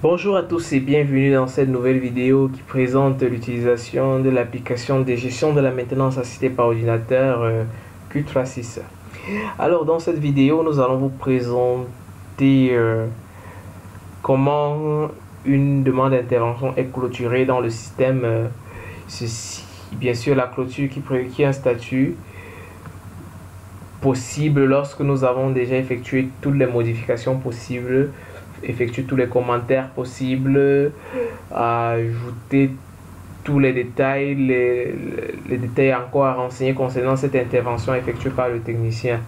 Bonjour à tous et bienvenue dans cette nouvelle vidéo qui présente l'utilisation de l'application de gestion de la maintenance assistée par ordinateur Q36. Alors dans cette vidéo, nous allons vous présenter comment une demande d'intervention est clôturée dans le système. Ceci, bien sûr, la clôture qui est un statut possible lorsque nous avons déjà effectué toutes les modifications possibles, effectuer tous les commentaires possibles, ajouter tous les détails, les détails encore à renseigner concernant cette intervention effectuée par le technicien.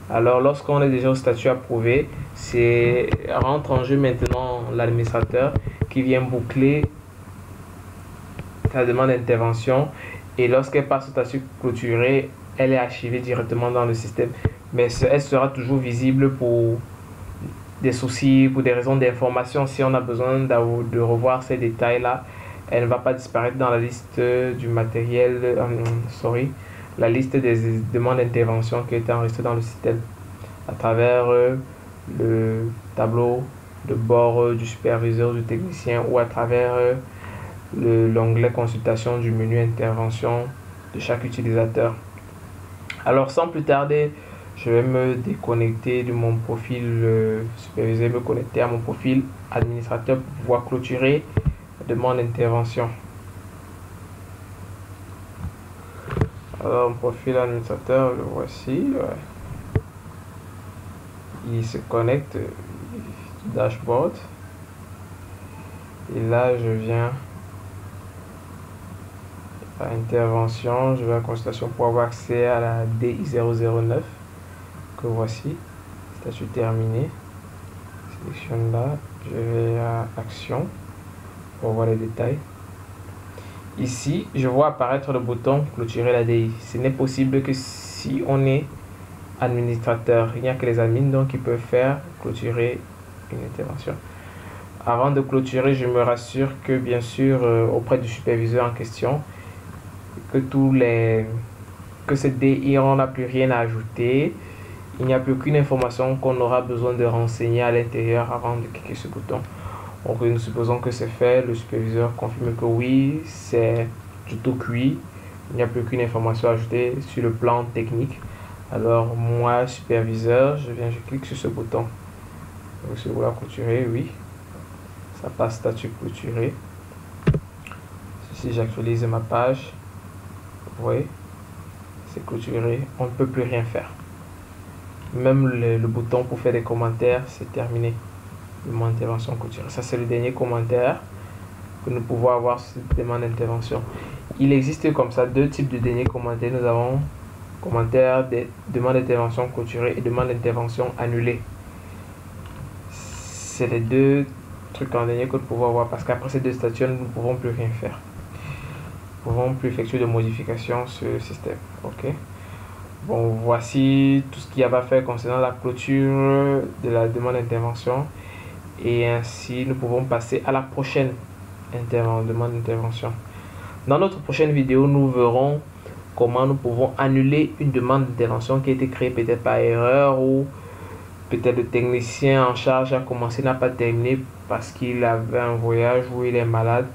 Alors lorsqu'on est déjà au statut approuvé, c'est rentre en jeu maintenant l'administrateur qui vient boucler sa demande d'intervention, et lorsqu'elle passe au statut clôturé, elle est archivée directement dans le système, mais elle sera toujours visible pour des soucis, pour des raisons d'information. Si on a besoin de revoir ces détails là, elle ne va pas disparaître dans la liste du matériel, la liste des demandes d'intervention qui est enregistrée dans le système à travers le tableau de bord du superviseur, du technicien, ou à travers l'onglet consultation du menu intervention de chaque utilisateur. Alors sans plus tarder, je vais me déconnecter de mon profil superviseur, me connecter à mon profil administrateur pour pouvoir clôturer la demande d'intervention. Alors mon profil administrateur, le voici. Il se connecte au dashboard. Et là, je viens à intervention, je vais à consultation pour avoir accès à la DI009 que voici, statut terminé. Sélectionne là, je vais à action pour voir les détails. Ici, je vois apparaître le bouton clôturer la DI. Ce n'est possible que si on est administrateur. Il n'y a que les admins donc qui peuvent faire clôturer une intervention. Avant de clôturer, je me rassure que bien sûr auprès du superviseur en question, que cette DI, on n'a plus rien à ajouter. Il n'y a plus aucune information qu'on aura besoin de renseigner à l'intérieur avant de cliquer ce bouton. Donc nous supposons que c'est fait. Le superviseur confirme que oui, c'est tout cuit. Il n'y a plus aucune information à ajouter sur le plan technique. Alors moi, superviseur, je clique sur ce bouton. Donc c'est vouloir clôturer, oui. Ça passe statut clôturé. Si j'actualise ma page, vous voyez, c'est clôturé. On ne peut plus rien faire. Même le bouton pour faire des commentaires, c'est terminé. Mon intervention clôturée. Ça, c'est le dernier commentaire que nous pouvons avoir sur cette demande d'intervention. Il existe comme ça deux types de derniers commentaires. Nous avons commentaire des demandes d'intervention clôturée et demande d'intervention annulée. C'est les deux trucs en dernier que nous pouvons avoir, parce qu'après ces deux statuts, nous ne pouvons plus rien faire. Nous ne pouvons plus effectuer de modifications sur le système. Ok. Bon, voici tout ce qu'il y a à faire concernant la clôture de la demande d'intervention, et ainsi nous pouvons passer à la prochaine demande d'intervention. Dans notre prochaine vidéo, nous verrons comment nous pouvons annuler une demande d'intervention qui a été créée peut-être par erreur, ou peut-être le technicien en charge a commencé, n'a pas terminé parce qu'il avait un voyage ou il est malade.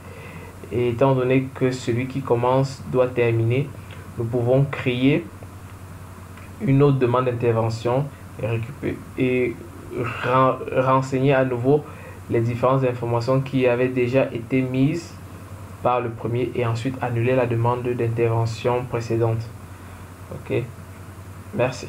Et étant donné que celui qui commence doit terminer, nous pouvons créer une autre demande d'intervention et récupérer et renseigner à nouveau les différentes informations qui avaient déjà été mises par le premier, et ensuite annuler la demande d'intervention précédente. Ok, merci.